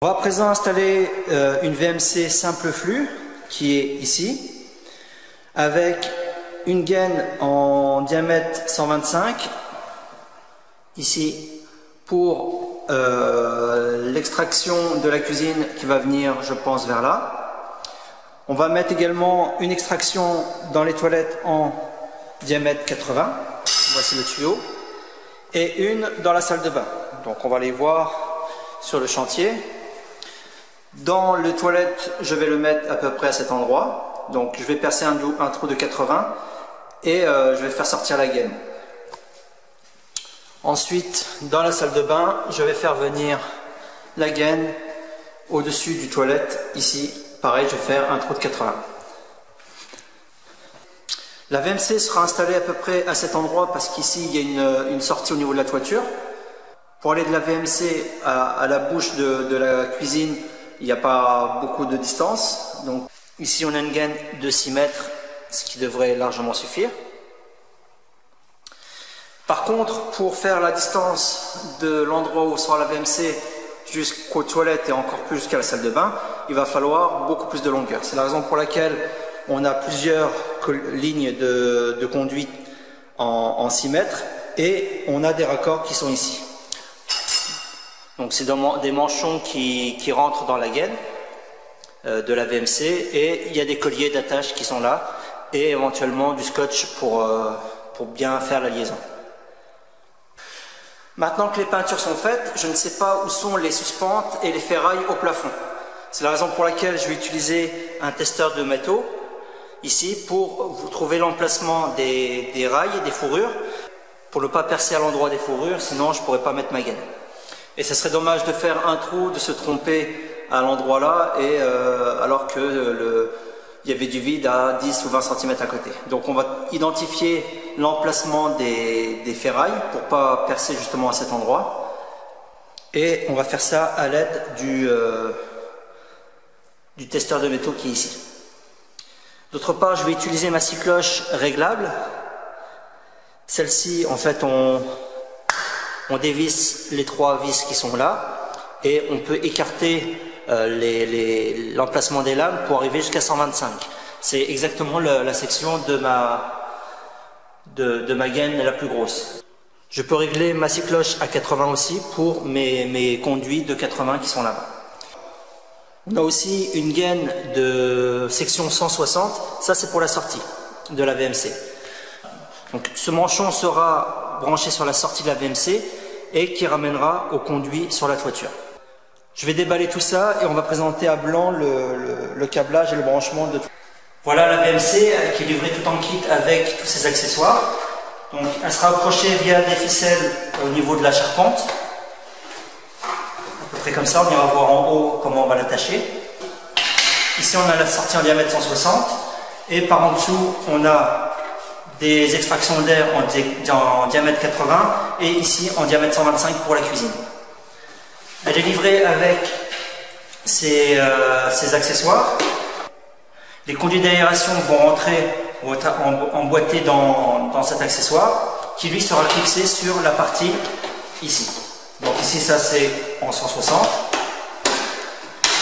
On va à présent installer une VMC simple flux qui est ici avec une gaine en diamètre 125 ici pour l'extraction de la cuisine qui va venir, je pense, vers là. On va mettre également une extraction dans les toilettes en diamètre 80, voici le tuyau, et une dans la salle de bain. Donc on va les voir sur le chantier. Dans les toilettes, je vais le mettre à peu près à cet endroit. Donc je vais percer un trou de 80 et je vais faire sortir la gaine. Ensuite, dans la salle de bain, je vais faire venir la gaine au-dessus du toilette. Ici, pareil, je vais faire un trou de 80. La VMC sera installée à peu près à cet endroit parce qu'ici, il y a une sortie au niveau de la toiture. Pour aller de la VMC à la bouche de la cuisine, il n'y a pas beaucoup de distance. Donc ici, on a une gaine de 6 mètres, ce qui devrait largement suffire. Par contre, pour faire la distance de l'endroit où sera la VMC jusqu'aux toilettes et encore plus jusqu'à la salle de bain, il va falloir beaucoup plus de longueur. C'est la raison pour laquelle on a plusieurs lignes de conduite en 6 mètres et on a des raccords qui sont ici. Donc c'est des manchons qui rentrent dans la gaine de la VMC et il y a des colliers d'attache qui sont là et éventuellement du scotch pour bien faire la liaison. Maintenant que les peintures sont faites, je ne sais pas où sont les suspentes et les ferrailles au plafond. C'est la raison pour laquelle je vais utiliser un testeur de métaux ici pour vous trouver l'emplacement des rails et des fourrures pour ne pas percer à l'endroit des fourrures, sinon je ne pourrais pas mettre ma gaine. Et ce serait dommage de faire un trou, de se tromper à l'endroit là, alors que il y avait du vide à 10 ou 20 cm à côté. Donc on va identifier l'emplacement des ferrailles pour ne pas percer justement à cet endroit. Et on va faire ça à l'aide du testeur de métaux qui est ici. D'autre part, je vais utiliser ma scie cloche réglable. Celle-ci, en fait, on dévisse les 3 vis qui sont là et on peut écarter l'emplacement des lames pour arriver jusqu'à 125. C'est exactement la section de ma gaine la plus grosse. Je peux régler ma scie cloche à 80 aussi pour mes conduits de 80 qui sont là-bas. On a aussi une gaine de section 160, ça c'est pour la sortie de la VMC. Donc ce manchon sera branché sur la sortie de la VMC et qui ramènera au conduit sur la toiture. Je vais déballer tout ça et on va présenter à blanc le câblage et le branchement de tout. Voilà la VMC qui est livrée tout en kit avec tous ses accessoires. Donc elle sera accrochée via des ficelles au niveau de la charpente. À peu près comme ça, on ira voir en haut comment on va l'attacher. Ici on a la sortie en diamètre 160 et par en dessous on a des extractions d'air en diamètre 80 et ici en diamètre 125 pour la cuisine. Elle est livrée avec ces accessoires. Les conduits d'aération vont rentrer emboîtés dans cet accessoire qui lui sera fixé sur la partie ici. Donc ici ça c'est en 160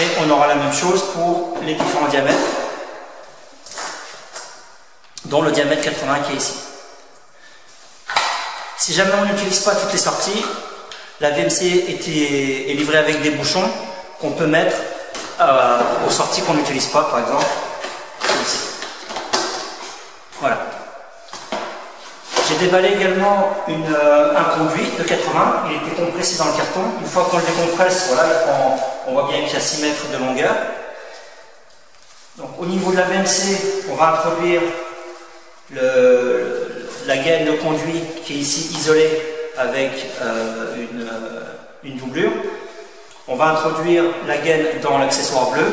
et on aura la même chose pour les différents diamètres, dont le diamètre 80 qui est ici. Si jamais on n'utilise pas toutes les sorties, la VMC est livrée avec des bouchons qu'on peut mettre aux sorties qu'on n'utilise pas, par exemple. Ici. Voilà. J'ai déballé également un conduit de 80, il était compressé dans le carton. Une fois qu'on le décompresse, voilà, on voit bien qu'il y a 6 mètres de longueur. Donc au niveau de la VMC, on va introduire la gaine de conduit qui est ici isolée avec une doublure. On va introduire la gaine dans l'accessoire bleu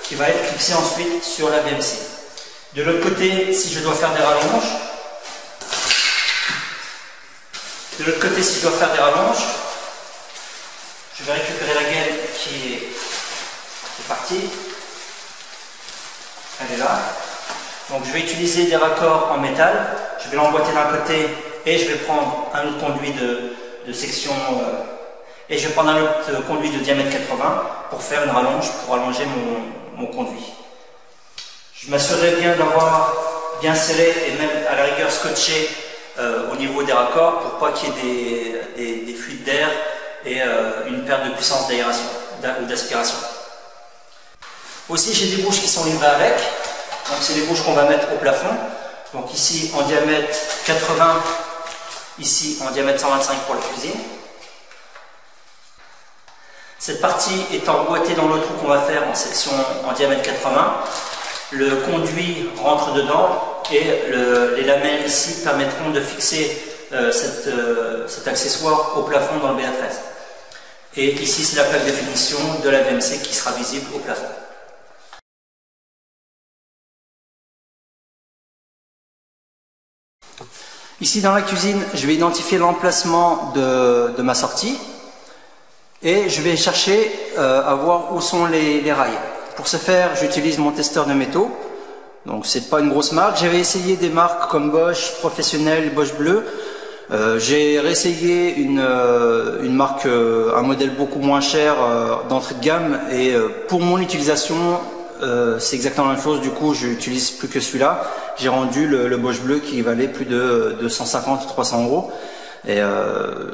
qui va être fixé ensuite sur la VMC. De l'autre côté, si je dois faire des rallonges, je vais récupérer la gaine qui est partie. Elle est là. Donc je vais utiliser des raccords en métal, je vais l'emboîter d'un côté et je vais prendre un autre conduit de section Et je vais prendre un autre conduit de diamètre 80 pour faire une rallonge, pour allonger mon conduit. Je m'assurerai bien d'avoir bien scellé et même à la rigueur scotché au niveau des raccords pour pas qu'il y ait des fuites d'air et une perte de puissance d'aération ou d'aspiration. Aussi j'ai des bouches qui sont livrées avec, donc c'est les bouches qu'on va mettre au plafond. Donc ici en diamètre 80, ici en diamètre 125 pour la cuisine. Cette partie est emboîtée dans le trou qu'on va faire en section en diamètre 80. Le conduit rentre dedans et les lamelles ici permettront de fixer cet accessoire au plafond dans le BA13. Et ici c'est la plaque de finition de la VMC qui sera visible au plafond. Ici dans la cuisine, je vais identifier l'emplacement de ma sortie et je vais chercher à voir où sont les rails. Pour ce faire, j'utilise mon testeur de métaux. Donc c'est pas une grosse marque. J'avais essayé des marques comme Bosch Professionnel, Bosch Bleu. J'ai réessayé une marque, un modèle beaucoup moins cher d'entrée de gamme et pour mon utilisation, c'est exactement la même chose. Du coup, je n'utilise plus que celui-là. J'ai rendu le Bosch Bleu qui valait plus de 250-300 euros. Et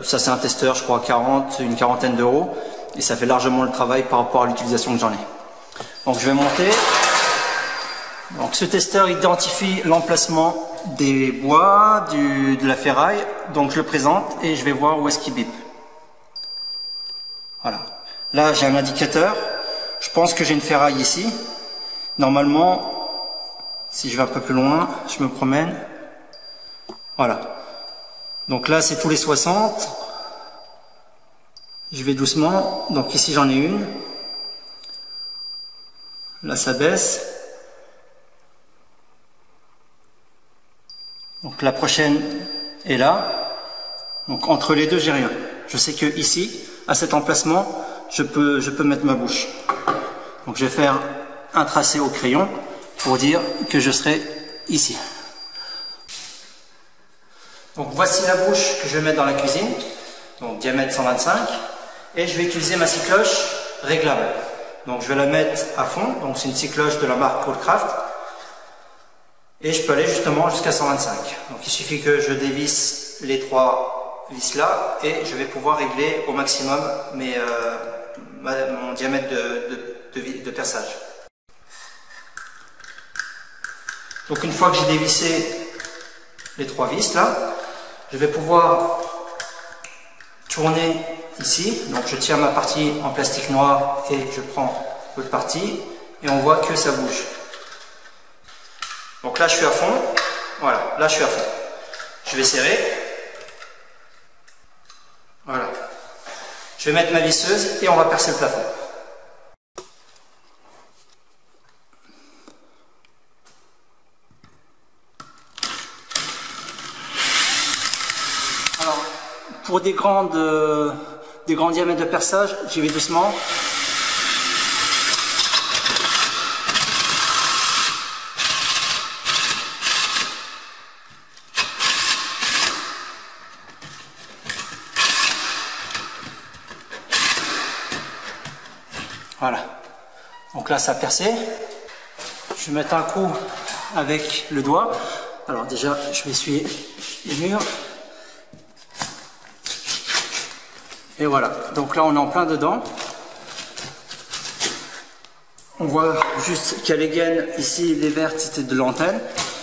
ça, c'est un testeur, je crois, une quarantaine d'euros. Et ça fait largement le travail par rapport à l'utilisation que j'en ai. Donc, je vais monter. Donc, ce testeur identifie l'emplacement des bois, de la ferraille. Donc, je le présente et je vais voir où est-ce qu'il bip. Voilà. Là, j'ai un indicateur. Je pense que j'ai une ferraille ici. Normalement, si je vais un peu plus loin, je me promène. Voilà. Donc là, c'est tous les 60. Je vais doucement. Donc ici, j'en ai une. Là, ça baisse. Donc la prochaine est là. Donc entre les deux, j'ai rien. Je sais que ici, à cet emplacement, je peux mettre ma bouche. Donc je vais faire un tracé au crayon pour dire que je serai ici. Donc voici la bouche que je vais mettre dans la cuisine, donc diamètre 125, et je vais utiliser ma scie cloche réglable. Donc je vais la mettre à fond, donc c'est une scie cloche de la marque Coldcraft, et je peux aller justement jusqu'à 125. Donc il suffit que je dévisse les trois vis là, et je vais pouvoir régler au maximum mon diamètre de perçage. Donc une fois que j'ai dévissé les trois vis là, je vais pouvoir tourner ici. Donc je tiens ma partie en plastique noir et je prends l'autre partie et on voit que ça bouge. Donc là je suis à fond. Voilà, là je suis à fond. Je vais serrer. Voilà. Je vais mettre ma visseuse et on va percer le plafond. Alors, pour des grands diamètres de perçage, j'y vais doucement. Voilà. Donc là, ça a percé. Je vais mettre un coup avec le doigt. Alors déjà, je vais essuyer les murs. Et voilà, donc là on est en plein dedans. On voit juste qu'il y a les gaines ici, les vertes c'était de l'antenne.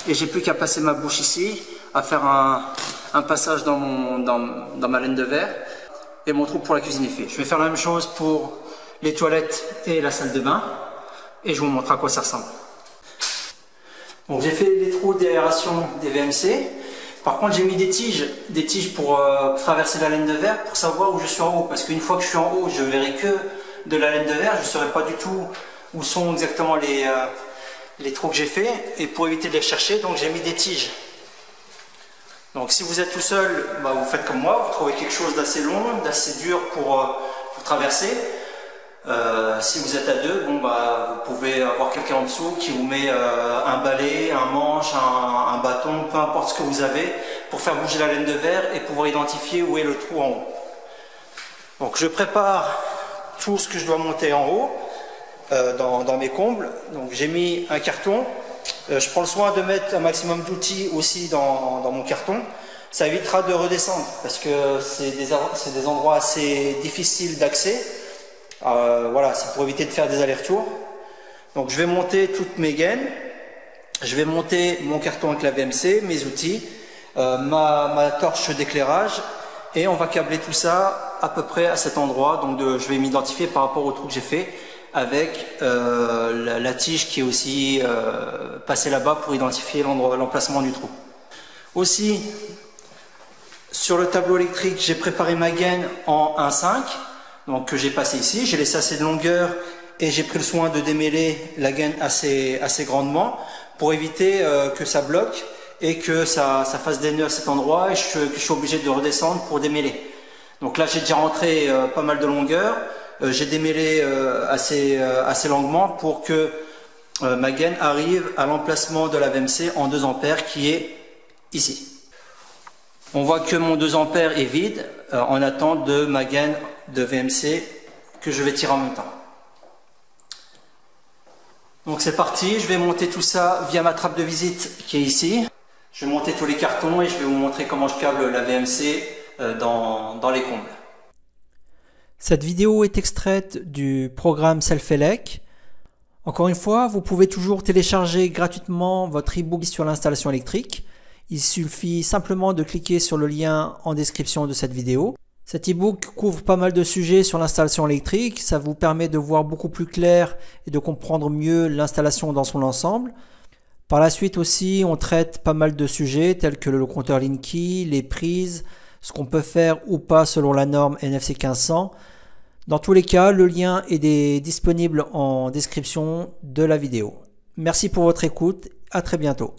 Et j'ai plus qu'à passer ma bouche ici, à faire un passage dans ma laine de verre. Et mon trou pour la cuisine est fait. Je vais faire la même chose pour les toilettes et la salle de bain. Et je vous montre à quoi ça ressemble. Bon, j'ai fait les trous d'aération des VMC. Par contre, j'ai mis des tiges pour traverser la laine de verre pour savoir où je suis en haut. Parce qu'une fois que je suis en haut, je verrai que de la laine de verre. Je ne saurai pas du tout où sont exactement les trous que j'ai fait. Et pour éviter de les chercher, donc j'ai mis des tiges. Donc si vous êtes tout seul, bah, vous faites comme moi. Vous trouvez quelque chose d'assez long, d'assez dur pour traverser. Si vous êtes à deux, bon, bah, vous pouvez avoir quelqu'un en dessous qui vous met un balai, un manche, un bâton, peu importe ce que vous avez, pour faire bouger la laine de verre et pouvoir identifier où est le trou en haut. Donc je prépare tout ce que je dois monter en haut dans mes combles. Donc j'ai mis un carton. Je prends le soin de mettre un maximum d'outils aussi dans mon carton. Ça évitera de redescendre parce que c'est des endroits assez difficiles d'accès. Voilà, c'est pour éviter de faire des allers-retours. Donc je vais monter toutes mes gaines. Je vais monter mon carton avec la VMC, mes outils, ma torche d'éclairage, et on va câbler tout ça à peu près à cet endroit. Donc je vais m'identifier par rapport au trou que j'ai fait avec la tige qui est aussi passée là-bas pour identifier l'emplacement du trou. Aussi, sur le tableau électrique, j'ai préparé ma gaine en 1,5, donc que j'ai passé ici. J'ai laissé assez de longueur et j'ai pris le soin de démêler la gaine assez grandement pour éviter que ça bloque et que ça fasse des nœuds à cet endroit et que je suis obligé de redescendre pour démêler. Donc là j'ai déjà rentré pas mal de longueur, j'ai démêlé assez longuement pour que ma gaine arrive à l'emplacement de la VMC en 2 ampères qui est ici. On voit que mon 2 ampères est vide en attente de ma gaine de VMC que je vais tirer en même temps. Donc c'est parti, je vais monter tout ça via ma trappe de visite qui est ici. Je vais monter tous les cartons et je vais vous montrer comment je câble la VMC dans les combles. Cette vidéo est extraite du programme Self-Elec. Encore une fois, vous pouvez toujours télécharger gratuitement votre e-book sur l'installation électrique. Il suffit simplement de cliquer sur le lien en description de cette vidéo. Cet e-book couvre pas mal de sujets sur l'installation électrique. Ça vous permet de voir beaucoup plus clair et de comprendre mieux l'installation dans son ensemble. Par la suite aussi, on traite pas mal de sujets tels que le compteur Linky, les prises, ce qu'on peut faire ou pas selon la norme NFC 1500. Dans tous les cas, le lien est disponible en description de la vidéo. Merci pour votre écoute, à très bientôt.